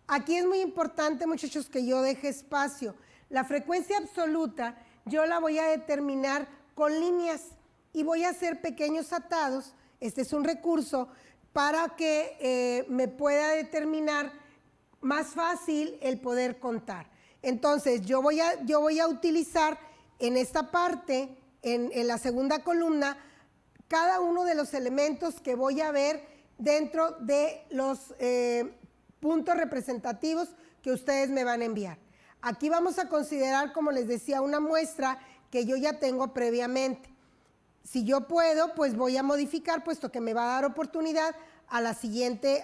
Aquí es muy importante, muchachos, que yo deje espacio. La frecuencia absoluta yo la voy a determinar con líneas y voy a hacer pequeños atados. Este es un recurso para que me pueda determinar más fácil el poder contar. Entonces, yo voy a utilizar en esta parte, en la segunda columna, cada uno de los elementos que voy a ver dentro de los puntos representativos que ustedes me van a enviar. Aquí vamos a considerar, como les decía, una muestra que yo ya tengo previamente. Si yo puedo, pues voy a modificar, puesto que me va a dar oportunidad a la siguiente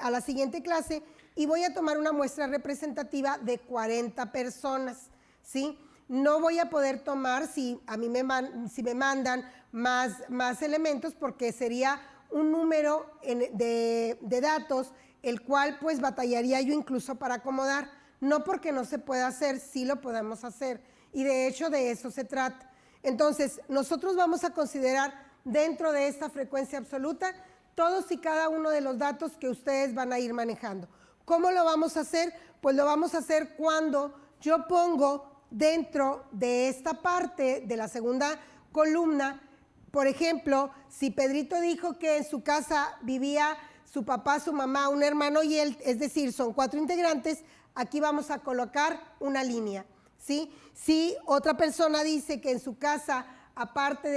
clase, y voy a tomar una muestra representativa de 40 personas, ¿sí? No voy a poder tomar, si me mandan más elementos, porque sería un número de datos, el cual pues batallaría yo incluso para acomodar. No porque no se pueda hacer, sí lo podemos hacer, y de hecho de eso se trata. Entonces, nosotros vamos a considerar dentro de esta frecuencia absoluta todos y cada uno de los datos que ustedes van a ir manejando. ¿Cómo lo vamos a hacer? Pues lo vamos a hacer cuando yo pongo dentro de esta parte de la segunda columna, por ejemplo, si Pedrito dijo que en su casa vivía su papá, su mamá, un hermano y él, es decir, son 4 integrantes, aquí vamos a colocar una línea, ¿sí? Si otra persona dice que en su casa, aparte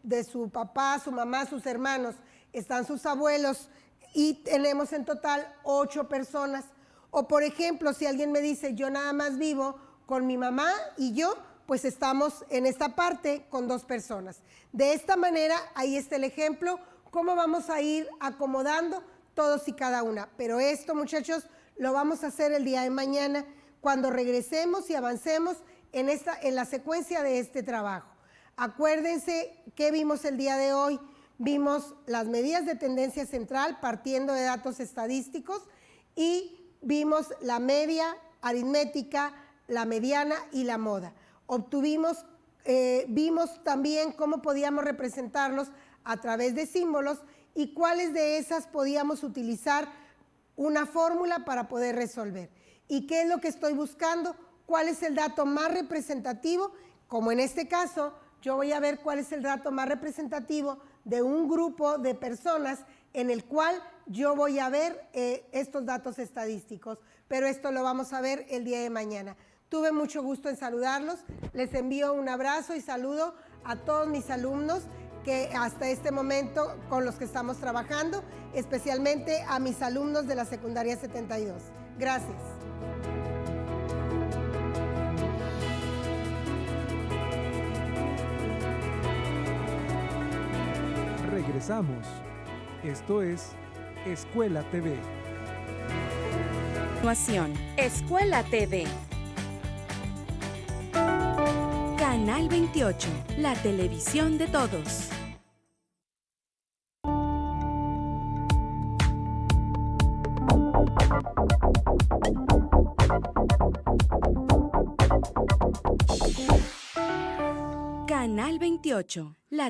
de su papá, su mamá, sus hermanos, están sus abuelos y tenemos en total 8 personas. O por ejemplo, si alguien me dice, yo nada más vivo con mi mamá y yo, pues estamos en esta parte con 2 personas. De esta manera, ahí está el ejemplo, cómo vamos a ir acomodando todos y cada una. Pero esto, muchachos, lo vamos a hacer el día de mañana, cuando regresemos y avancemos en la secuencia de este trabajo. Acuérdense que vimos el día de hoy. Vimos las medidas de tendencia central partiendo de datos estadísticos y vimos la media aritmética, la mediana y la moda. Vimos también cómo podíamos representarlos a través de símbolos y cuáles de esas podíamos utilizar una fórmula para poder resolver. ¿Y qué es lo que estoy buscando? ¿Cuál es el dato más representativo? Como en este caso, yo voy a ver cuál es el dato más representativo de un grupo de personas en el cual yo voy a ver estos datos estadísticos, pero esto lo vamos a ver el día de mañana. Tuve mucho gusto en saludarlos. Les envío un abrazo y saludo a todos mis alumnos que hasta este momento con los que estamos trabajando, especialmente a mis alumnos de la secundaria 72. Gracias. Regresamos. Esto es Escuela TV. Continuación, Escuela TV. Canal 28, la televisión de todos. Canal 28, la